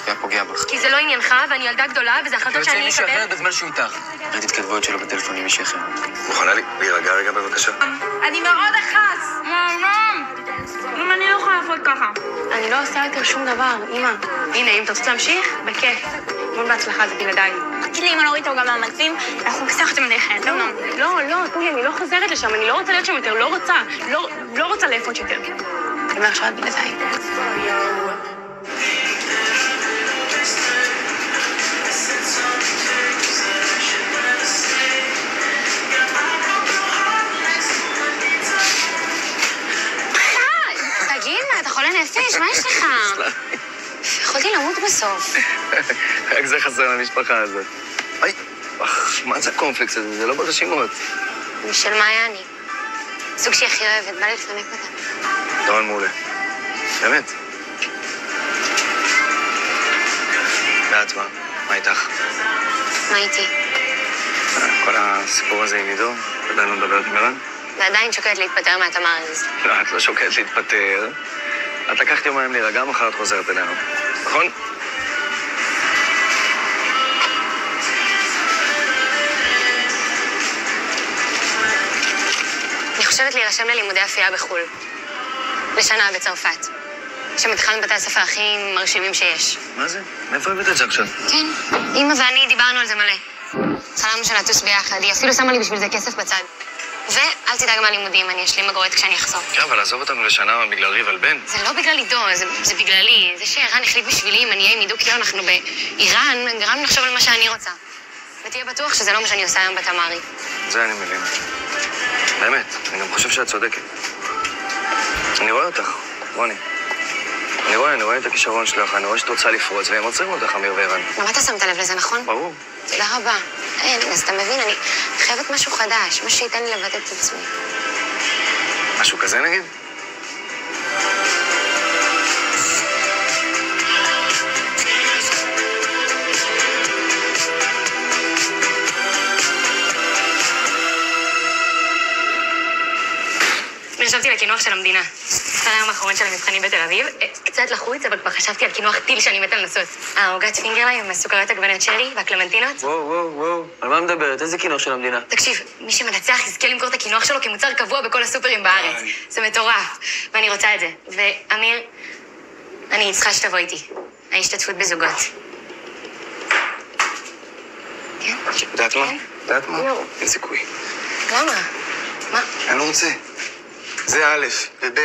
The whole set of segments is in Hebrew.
היה פוגע בך. כי זה לא עניינך, ואני ילדה גדולה, וזה החלטות שאני מישהו אקבל. אחר בזמן שהוא איתך. ראיתי התכתבויות שלו בטלפון עם מישהי אחר. מוכנה להירגע רגע בבקשה? אני מאוד אחס! אם אני לא יכולה לעבוד ככה. אני לא עושה יותר שום דבר, אמא. הנה, אם תרצות להמשיך, בכיף. מאוד בהצלחה, זה בלעדיי. תגידי לי, אמא לא ראית גם מאמצים, אנחנו קצת יותר מלכת. לא, תורי, אני לא חוזרת לשם, אני לא רוצה להיות שם יותר, לא רוצה לאפות יותר. אני אומר עכשיו בלעדיי. נפש, מה יש לך? יכולתי למות בסוף. רק זה חסר למשפחה הזאת. אוי, מה זה הקומפלקס הזה? זה לא ברשימות. משל מה היה אני? סוג שהיא הכי אוהבת, בא לי לפנק אותה. דורון מעולה. באמת. ואת מה? מה איתך? מה איתי? כל הסיפור הזה עם עידו, עדיין לא מדברת עם ערן? ועדיין שוקלת להתפטר מהתמר הזה. לא, את לא שוקלת להתפטר. את לקחת יומיים להירגע, מחר את חוזרת אלינו. נכון? אני חושבת להירשם ללימודי אפייה בחו"ל. לשנה בצרפת. שם התחלנו בתי הספר הכי מרשימים שיש. מה זה? מאיפה הבאת את זה עכשיו? כן, אמא ואני דיברנו על זה מלא. חלמנו שנטוס ביחד, היא אפילו שמה לי בשביל זה כסף בצד. ואל תדאג מהלימודים, אני אשלים בגרויות כשאני אחזור. כן, אבל לעזוב אותנו לשנה בגלל ריב על בן? זה לא בגלל עידו, זה בגללי. זה שערן החליט בשבילי, אם אני אהיה עם עידו כאילו אנחנו באיראן, גרם לחשוב על מה שאני רוצה. ותהיה בטוח שזה לא מה שאני עושה היום בתמרי. זה אני מבין. באמת, אני גם חושב שאת צודקת. אני רואה אותך, רוני. אני רואה את הכישרון שלך, אני רואה שאת רוצה לפרוץ, והם עוצרים אותך, אמיר וערן. גם אתה שמת לב לזה, נכון? ברור. תודה רבה. אין, אז אתה מבין, אני חייבת משהו חדש, משהו שייתן לי לבטא את עצמי. משהו כזה נגיד? נרשמתי לקינוח של המדינה. זה היום האחרון של המבחנים בתל אביב. קצת לחוץ, אבל כבר חשבתי על קינוח טיל שאני מתה לנסות. העוגת פינגרליי עם הסוכריות עגבניות שלי והקלמנטינות. וואו. על מה מדברת? איזה קינוח של המדינה? תקשיב, מי שמנצח יזכה למכור את הקינוח שלו כמוצר קבוע בכל הסופרים בארץ. זה מטורף, ואני רוצה את זה. ואמיר, אני צריכה שתבוא איתי. ההשתתפות בזוגות. כן? יודעת מה? יודעת מה? אין סיכוי. למה? מה? אני לא רוצה. זה א', וב',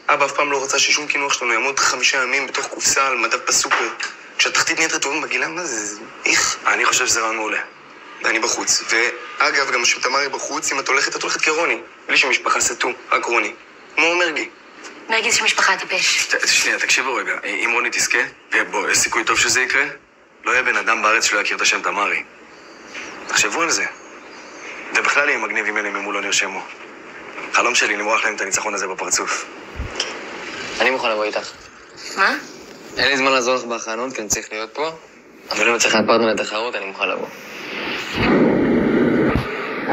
אבא אף פעם לא רצה ששום קינוח שלנו יעמוד 5 ימים בתוך קופסה על מדף בסופר. כשהתחתית נהיית רטובים בגילה, מה זה? איך? אני חושב שזה רעיון מעולה. ואני בחוץ. ואגב, גם שתמרי בחוץ, אם את הולכת כרוני. בלי שמשפחה סתו, רק רוני. כמו מרגי. מרגי זה משפחה טיפש. שנייה, תקשיבו רגע. אם רוני תזכה, ובוא, יש סיכוי טוב שזה יקרה? לא יהיה בן אדם בארץ שלא יכיר את השם תמרי. תחשבו על זה. ובכלל יהיה מגניב אם אלה ממול לא נרשמו. חלום שלי למרוח להם את הניצחון הזה בפרצוף. אני מוכן לבוא איתך. מה? אין לי זמן לעזור לך בהכנות, כי אני צריך להיות פה. אבל אם אני צריך לפרטנר לתחרות, אני מוכן לבוא.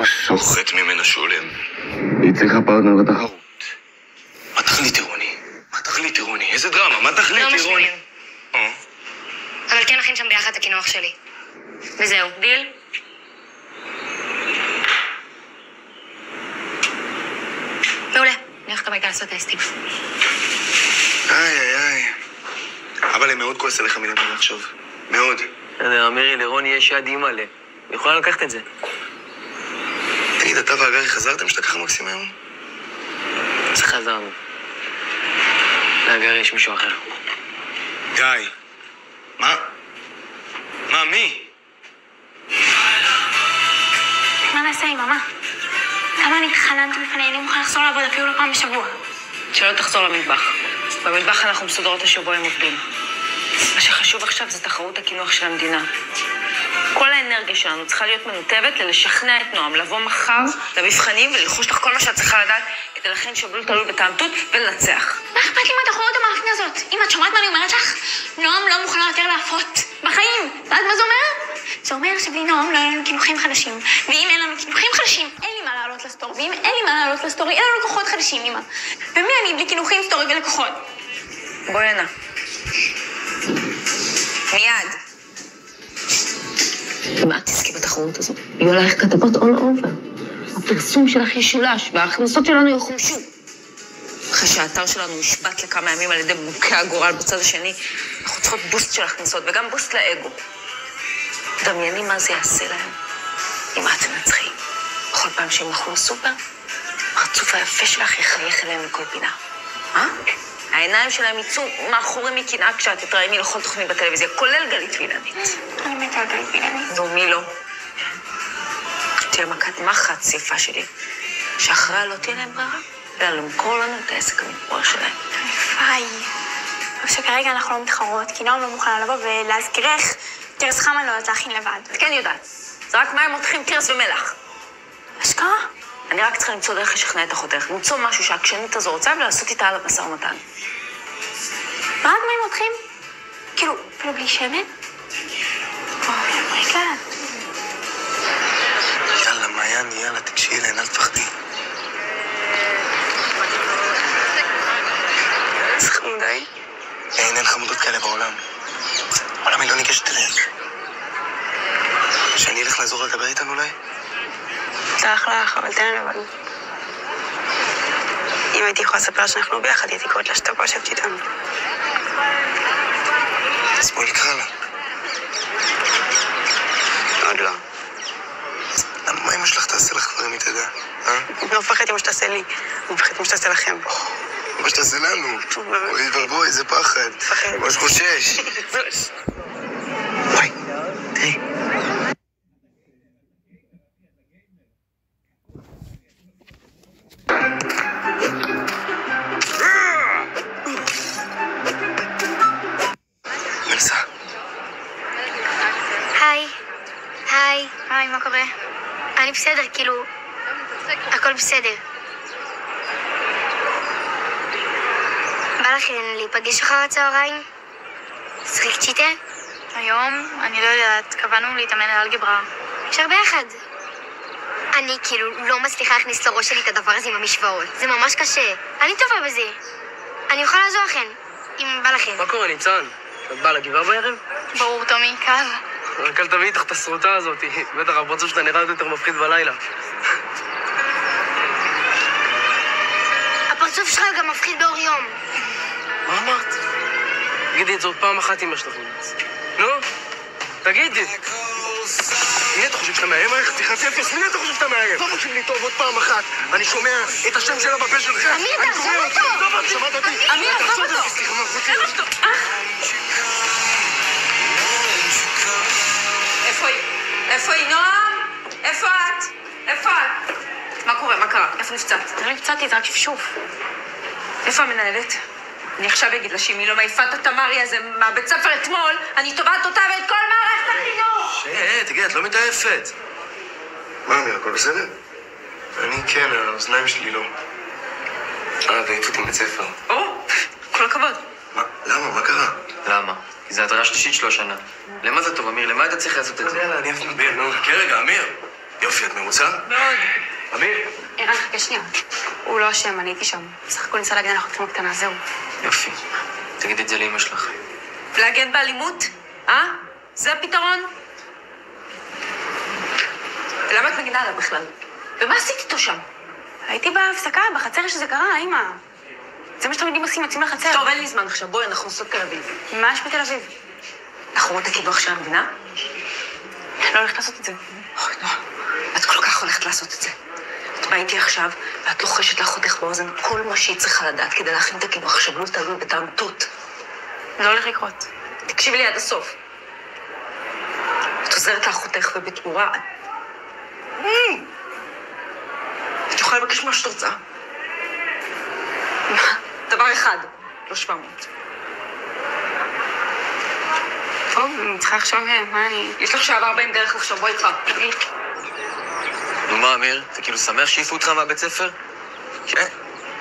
שוחט ממנה שולם. היא צריכה פרטנר לתחרות. מה תחליטי, רוני? איזה דרמה? מה תחליטי, לא רוני? משלים. אבל כן נכין שם ביחד את הקינוח שלי. וזהו, דיל? מעולה, אני הולכת הביתה לעשות טסטים. איי. אבל הם מאוד כועס עליך מלמד עכשיו. מאוד. אמירי, לרוני יש יד אימא לה. היא יכולה לקחת את זה. תגיד, אתה והגרי חזרתם שאתה ככה מקסים היום? אז חזרנו. להגרי יש מישהו אחר. גיא. מה? מי? מה נעשה עם אמא? כמה אני חלמתי בפני, אני מוכן לחזור לעבוד אפילו לא פעם בשבוע. שלא תחזור למטבח. במטבח אנחנו מסודרות השבוע עם עובדים. מה שחשוב עכשיו זה תחרות הקינוח של המדינה. כל האנרגיה שלנו צריכה להיות מנותבת ללשכנע את נועם, לבוא מחר למבחנים וללחוש לך כל מה שאת צריכה לדעת כדי לכן שבלול תלוי בטעמתות ולנצח. מה אכפת לי מהתחרות המאפנה הזאת? אם את שומעת מה אני אומרת לך, נועם לא מוכנה יותר להפות בחיים. ואז מה זה אומר? זה אומר שבלי נועם לא יהיו לנו קינוחים חדשים. ואם אין לנו קינוחים חדשים, אין לי מה לעלות לסטורי. ואם אין לי מה לעלות לסטורי, אין לנו לקוחות חדשים, אמא. ומי אני בלי קינוחים, סטורי ולקוחות? בואי הנה. מי מיד. אם את תזכי בתחרות הזו, יהיו עלייך כתבות all over. הפרסום שלך ישולש, וההכנסות שלנו יחומשו. אחרי שהאתר שלנו ישבת לכמה ימים על ידי בוקי הגורל בצד השני, אנחנו צריכות בוסט של הכנסות, וגם בוסט לאגו. דמייני מה זה יעשה להם, אם את תנצחי. בכל פעם שהם ילכו לסופר, הרצוף היפה שלך יחייך אליהם מכל פינה. העיניים שלהם יצאו מאחורי מקנאה כשאת תתראייני לכל תוכנית בטלוויזיה, כולל גלית וילנית. אני מתה על גלית וילנית. נו, מי לא? תהיה מכת מחץ יפה שלי, שאחריה לא תהיה להם ברירה, אלא למכור לנו את העסק המתפואר שלהם. וואי. רק שכרגע אנחנו לא מתחרות, כי נועם לא מוכנה לבוא, ולהזכירך, תרס חמן לא יוצא להכין לבד. את כן יודעת, זה רק מים מותחים תרס ומלח. אשכרה? אני רק צריכה למצוא דרך לשכנע את אחותך, למצוא משהו שהעקשנית הזו רוצה ולעשות איתה על המשא ומתן. רק מים מותחים? כאילו, אפילו בלי שמן? אוי, אומייגאד. יאללה, מעיין, יאללה, תקשיבי להן, אל תפחדי. איזה חמודי? אין חמודות כאלה בעולם. העולם היא לא ניגשת אליהן. שאני אלך לעזור לדבר איתן אולי? סלח לך, אבל תן לנו אבל. אם הייתי יכולה לספר שאנחנו ביחד, הייתי קוראת לה שתבוא לשבת איתנו. אז בואי נקרא לה. עוד לא. מה אמא שלך תעשה לך כבר, אם היא תדע? אני לא מפחדת מה שתעשה לי, אני מפחדת מה שתעשה לכם. מה שתעשה לנו? אוי ואבוי, איזה פחד. ממש חושש. וואי, תראי. מלסה. היי. היי. היי, מה קורה? אני בסדר, כאילו, הכל בסדר. בא לכם להיפגש אחר הצהריים? שחק צ'יטה? היום, אני לא יודעת, קבענו להתאמן על אלגברה. אפשר ביחד. אני כאילו לא מצליחה להכניס לראש שלי את הדבר הזה עם המשוואות. זה ממש קשה. אני טובה בזה. אני יכולה לעזור לכם, אם בא לכם. מה קורה, ניצן? את באה לגבעה בערב? ברור, תומי, קל. רק אל תביאי איתך את הסרוטה הזאת. בטח, הפרצוף שאתה נראה יותר מפחיד בלילה. הפרצוף שלך גם מפחיד באור יום. מה אמרת? תגידי את זה עוד פעם אחת אמא שלך. נו, תגידי. מי אתה חושב שאתה מאיים עליך? תכנסי אפס, מי אתה חושב שאתה מאיים? לא מקשיב לי טוב עוד פעם אחת. אני שומע את השם שלה בפה שלך. אמיר, תעזוב אותו! שמעת אותי? אמיר, עזוב אותו! סליחה, מה חוצי? איפה היא? איפה היא? נועם? איפה את? איפה את? מה קורה? מה קרה? איפה נפצעת? לא נפצעתי, זה רק שפשוף. איפה המנהלת? אני עכשיו אגיד לה שאם היא לא מעיפה את התמרי הזה מהבית ספר אתמול, אני תובעת אותה ואת כל מערכת החינוך! תגיד, את לא מתעייפת. מה, אמיר, הכל בסדר? אני כן, האוזניים שלי לא. ועיפות עם בית ספר. כל הכבוד. מה? למה? מה קרה? למה? כי זו התראה שלישית שלו השנה. למה זה טוב, אמיר? למה היית צריך לעשות את זה? יאללה, אני אף מדבר. נו, חכה רגע, אמיר. יופי, את מרוצה? מאוד. אמיר. ערן, חכה שנייה. הוא לא אשם, אני הייתי שם. בסך הכל ניסה להגן על אחותכם הקטנה, זהו. יופי. תגידי את זה לאמא שלך. להגן באלימות? זה הפתרון? למה את מגינה עליו בכלל? ומה עשית איתו שם? הייתי בהפסקה, בחצר שזה קרה, אמא. זה מה שתמידים עושים, יוצאים לחצר. טוב, אין לי זמן עכשיו. בואי, אנחנו נוסעות תל אביב. מה יש בתל אביב? תחרות הקידוח של המדינה? לא הולכת לעשות את זה. אוי, נו, את כל כך הולכת לעשות את זה. את באה איתי עכשיו, ואת לוחשת לאחותך באוזן כל מה שהיא צריכה לדעת כדי להכין את הקידוח. עכשיו לא תעלו בטעמתות. לא הולך לקרות. תקשיבי לי עד הסוף. את עוזרת לאחותך ובתמורה. את יכולה לבקש מה שאת רוצה. דבר אחד, לא 700. טוב, אני צריכה לחשוב מה אני... יש לך שעה 40 דרך לחשוב, בואי כבר. נו מה, אמיר? אתה כאילו שמח שהעיפו אותך מהבית ספר? כן.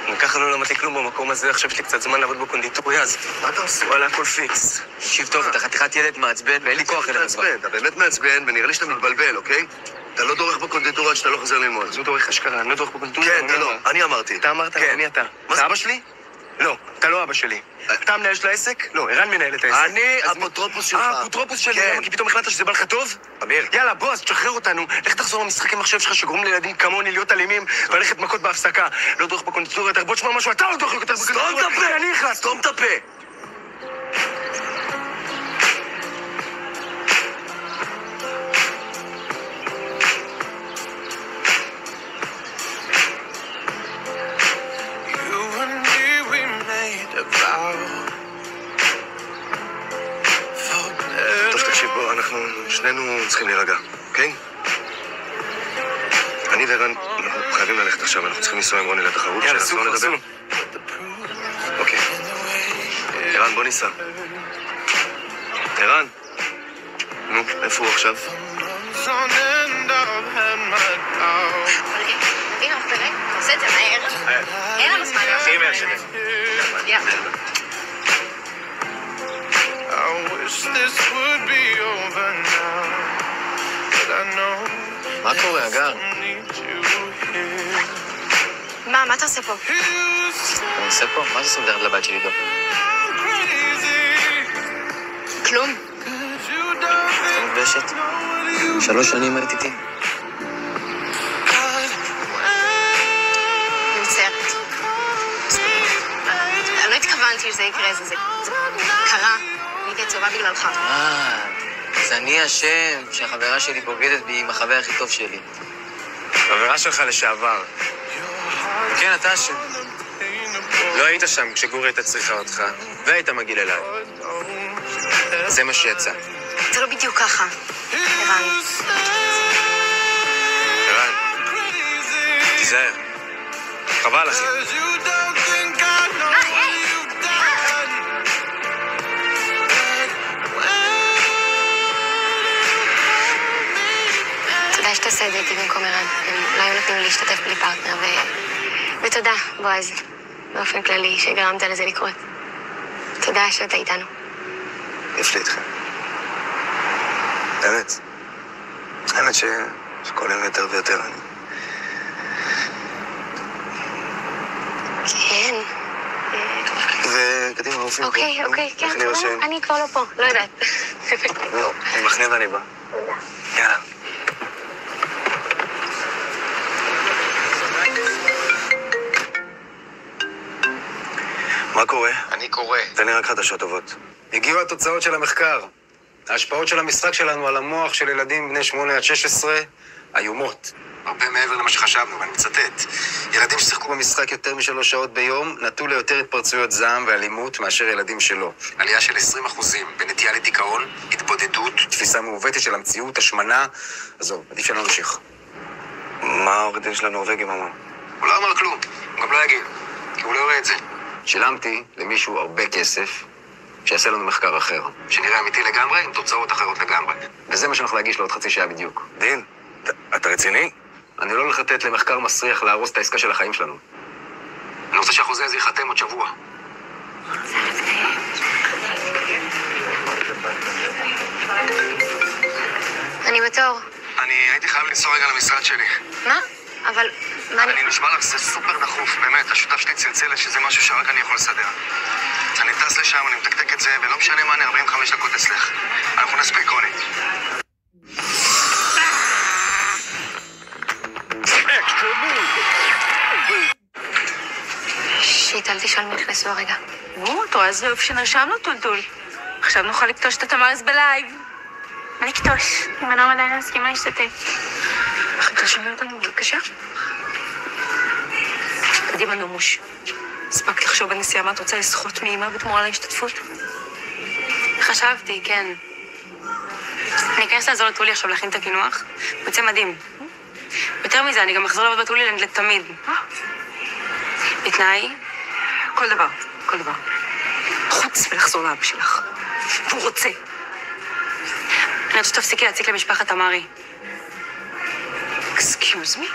אם ככה לא למדתי כלום במקום הזה, עכשיו יש לי קצת זמן לעבוד בקונדיטוריה, אז מה אתה עושה? וואלה, הכל פיקס. תקשיב טוב, אתה חתיכת ילד מעצבן ואין לי כוח אליך כבר. אתה באמת מעצבן, ונראה לי שאתה מתבלבל, אוקיי? אתה לא דורך בקונדיטוריה עד שאתה לא חוזר ללמוד. זו דורך אשכרה, אני לא דורך בקונדיטוריה. כן, אתה לא, אני אמרתי. אתה אמרת, כן. מי אתה? מה זה? אתה אבא שלי? לא, אתה לא אבא שלי. אתה המנהל של העסק? לא, ערן מנהל את העסק. אני אפוטרופוס שלך. אפוטרופוס שלי, כן. כי פתאום החלטת שזה בא לך טוב? אמיר. יאללה, בוא, אז תשחרר אותנו. לך תחזור למשחקי מחשב שלך שגורם לילדים כמוני להיות אלימים וללכת מכות בהפסקה. לא דורך בקונדיטוריה יותר. בוא תשמע משהו, אתה לא דורך יותר בקונדיטוריה. סתום את הפה! אני נכנס. סתום את הפה! טוב, תקשיב, בוא, אנחנו שנינו צריכים להירגע, כן? אני וערן חייבים ללכת עכשיו, אנחנו צריכים לנסוע עם רוני לתחרות. יאללה, שנחזור סוף, לדבר. אוקיי. ערן, בוא ניסע. ערן? נו, איפה הוא עכשיו? הנה, תראה, עושה את זה מהר. אין לנו זמן. הכי מהר שלי. יאללה. מה קורה, אגר? מה אתה עושה פה? אני עושה פה? מה זה סוגרת לבית שלי דו? כלום. אתה מתביישת? 3 שנים היית איתי. אני מצטערת. אני לא התכוונתי שזה יקרה, זה קרה. הייתי עצובה בגללך. אז אני אשם שהחברה שלי בוגדת בי עם החבר הכי טוב שלי. חברה שלך לשעבר. כן, אתה אשם. לא היית שם כשגורי הייתה צריכה אותך, והיית מגיל אליי. זה מה שיצא. זה לא בדיוק ככה. ערן. ערן, תיזהר. חבל, אחי. תודה שאתה עושה את זה איתי במקום ערן. הם לא היו נותנים לי להשתתף בלי פרטנר, ותודה, בועז, באופן כללי, שגרמת לזה לקרות. תודה שאתה איתנו. כיף לי איתכם. האמת שכל יום יותר ויותר אני... כן. וקדימה, רופאים פה. אוקיי, כן, איך נרשם? אני כבר לא פה, לא יודעת. לא, אני מחנה ואני בא. יאללה. מה קורה? אני קורא. תן לי רק חדשות טובות. הגיעו התוצאות של המחקר. ההשפעות של המשחק שלנו על המוח של ילדים בני 8 עד 16 איומות. הרבה מעבר למה שחשבנו, ואני מצטט. ילדים ששיחקו במשחק יותר מ3 שעות ביום נטו ליותר התפרצויות זעם ואלימות מאשר ילדים שלא. עלייה של 20% בנטייה לדיכאון, התבודדות. תפיסה מעוותת של המציאות, השמנה. עזוב, עדיף שלא נמשיך. מה העורך דין של הנורווגים אמר? הוא לא אמר כלום, הוא גם לא יגיד, כי הוא לא יראה את זה. שילמתי למישהו הרבה כסף שיעשה לנו מחקר אחר. שנראה אמיתי לגמרי, עם תוצאות אחרות לגמרי. וזה מה שאנחנו להגיש לו עוד חצי שעה בדיוק. דין, אתה רציני? אני לא הולך לתת למחקר מסריח להרוס את העסקה של החיים שלנו. אני רוצה שהחוזה הזה ייחתם עוד שבוע. אני בתור. אני הייתי חייב לנסוע רגע למשרד שלי. מה? אבל... מה אני נשמע לך, זה סופר דחוף, באמת. השותף שלי צלצל שזה משהו שרק אני יכול לסדר. אני טס לשם, אני מתקתק את זה, ולא משנה מה, אני 45 דקות אצלך. אנחנו נספיק, רוני. שיט, אל תשאל מי נכנסו הרגע. אתה רואה איזה יופי שנרשמנו טולטול. עכשיו נוכל לקטוש את התמרס בלייב. מה לקטוש? אם אני עדיין מסכימה להשתתף. איך תרשמי אותנו, בבקשה? קדימה נומוש. הספקת לחשוב בנסיעה מה את רוצה לסחוט מאמא בתמורה להשתתפות? חשבתי, כן. אני אכנס לעזור לטולי עכשיו להכין את הקינוח. הוא יוצא מדהים. יותר מזה, אני גם אחזור לעבוד בטולי לתמיד. בתנאי? כל דבר. חוץ ולחזור לאבא שלך. הוא רוצה. אני רוצה שתפסיקי להציק למשפחת אמרי. Excuse me?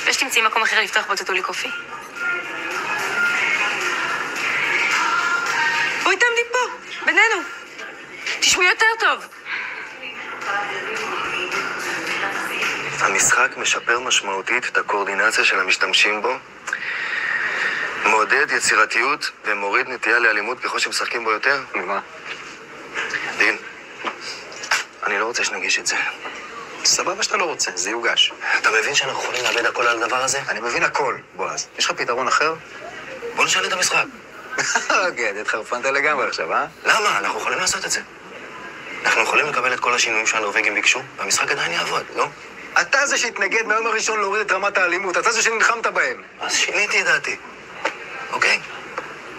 ושתמצאי מקום אחר לפתוח בו טולי קופי. בואי תעמדי פה, בינינו. תשמעי יותר טוב. המשחק משפר משמעותית את הקואורדינציה של המשתמשים בו, מעודד יצירתיות ומוריד נטייה לאלימות ככל שמשחקים בו יותר? מה? דין, אני לא רוצה שנגיש את זה. סבבה שאתה לא רוצה, זה יוגש. אתה מבין שאנחנו יכולים לאבד הכל על הדבר הזה? אני מבין הכל, בועז. יש לך פתרון אחר? בוא נשאל את המשחק. כן, התחרפנת לגמרי עכשיו, אה? למה? אנחנו יכולים לעשות את זה. אנחנו יכולים לקבל את כל השינויים שהנורווגים ביקשו, והמשחק עדיין יעבוד, לא? אתה זה שהתנגד מהיום הראשון להוריד את רמת האלימות, אתה זה שנלחמת בהם. אז שיניתי את דעתי. אוקיי?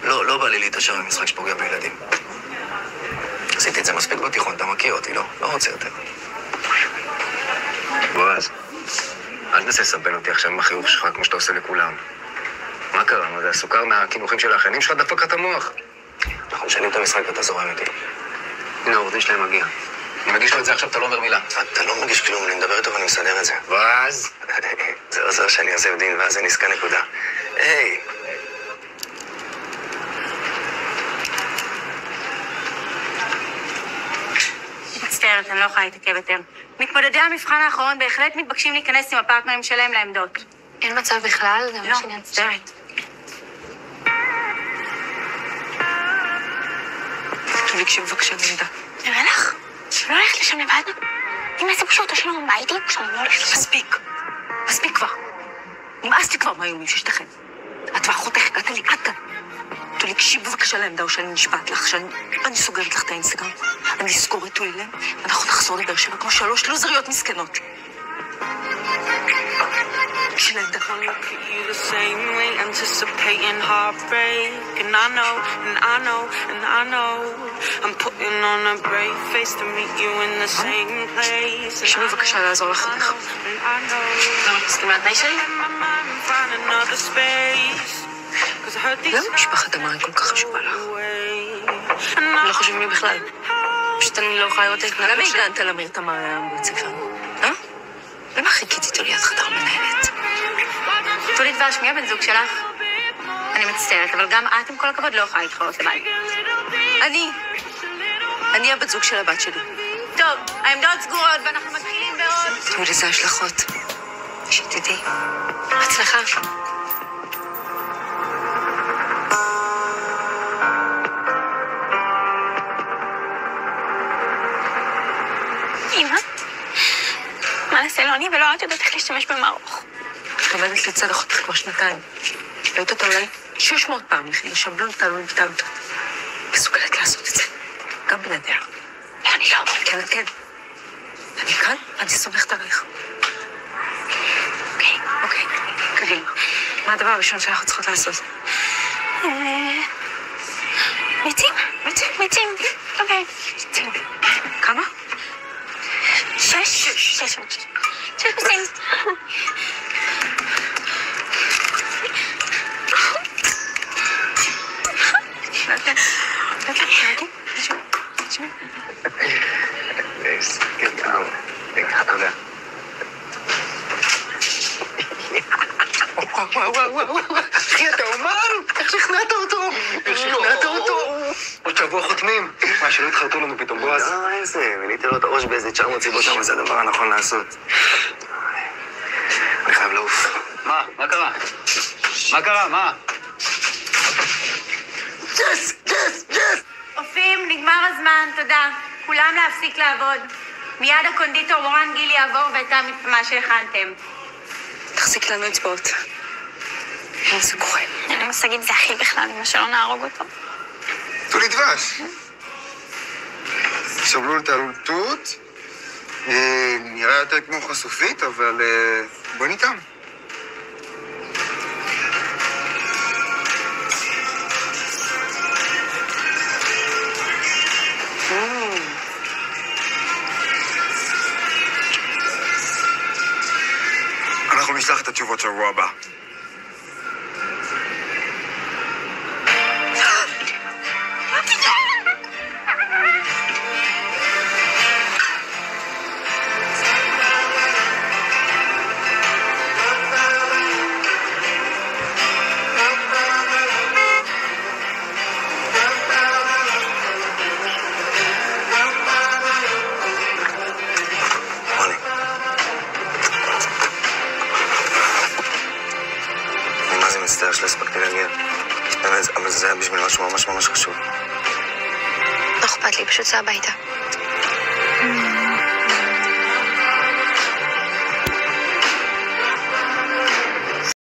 לא בא לי להתעשר במשחק שפוגע בילדים. עשיתי את זה מספיק בתיכון, אתה מכיר אותי, לא? לא רוצה יותר. בועז, אל תנסה לסבן אותי עכשיו עם החיוך שלך כמו שאתה עושה לכולם. מה קרה? מה זה הסוכר מהכינוכים של האחיינים שלך דפק את המוח? אנחנו משנים את המשחק ואתה זורם איתי. הנה, העורך דין שלהם מגיע. אני מגיש לו את זה עכשיו, אתה לא אומר מילה. אתה לא מגיש כלום, אני מדבר איתו ואני מסדר את זה. בועז! זה עוזר שאני עוזב דין ואז אני עסקה נקודה. היי! מצטערת, אני לא יכולה להתעכב יותר. מתמודדי המבחן האחרון בהחלט מתבקשים להיכנס עם הפרטנרים שלהם לעמדות. אין מצב בכלל, זה מה שאני מצטערת. תקשיב בבקשה לעמדה. נראה לך? לא הולכת לשם לבד? אם איזה פשוט או שלום ביתי, שאני לא הולכת לשם. מספיק כבר. נמאס לי כבר מהאיומים ששתכם. את ואחותך הגעת לי עד כאן. תקשיב בבקשה לעמדה או שאני נשבעת לך, שאני סוגרת לך את האינסטגרם. אני אסגור את טווילר, ואנחנו נחזור לבאר שבע כמו 3 לוזריות מסכנות. של העמדה. תקשיבי בבקשה לעזור לך לך. למה את מסכימה לתנאי שלי? למה משפחת אמרי כל כך חשובה לך? אני לא חושבים לי בכלל. פשוט אני לא יכולה לראות את למה הגנת לאמיר תמרי היום בבית ספר? למה חיכית איתו ליד חדר מנהלת? תולי דבש, מי הבן זוג שלך? אני מצטערת, אבל גם את עם כל הכבוד לא יכולה להתחרות לבית. אני הבת זוג של הבת שלי. טוב, העמדות סגורות ואנחנו מתחילים בעוד. תראו לזה השלכות. שתדעי. הצלחה. אמא? מה נעשה? לא אני ולא את יודעת איך להשתמש במערוך. את עומדת לצד אחותך כבר 2 ראית אותה אולי 600 פעם לשבלון תעלו בכתב. מסוגלת לעשות את זה. גם בלעדיה. לא, אני לא. כן, כן. אני כאן, אני סומכת עליך. אוקיי. קדימה. מה הדבר הראשון שאנחנו צריכות לעשות? מיצים. אוקיי. כמה? 6 מיצים. וואו. אחי, אתה אומן? איך שכנעת אותו? עוד שבוע חותמים. מה, שלא התחרטו לנו פתאום, בועז? לא, איזה, וניתי לו את הראש באיזה 900 סיבות, אבל זה הדבר הנכון לעשות. אני חייב לעוף. מה קרה? מה? אופים, נגמר הזמן, תודה. כולם להפסיק לעבוד. מיד הקונדיטור מורן גיל יעבור ואתם מה שהכנתם. תחזיק לנו אצבעות. אין סיכוי. אין לי מושג אם זה הכי בכלל, אמא שלא נהרוג אותו. תולי דבש. שבלול תעלול תות. נראה יותר כמו חשופית, אבל בוא ניתם. אנחנו נשלח את התשובות שבוע הבא. זה היה בשביל משהו ממש ממש חשוב. לא אכפת לי, פשוט סע הביתה.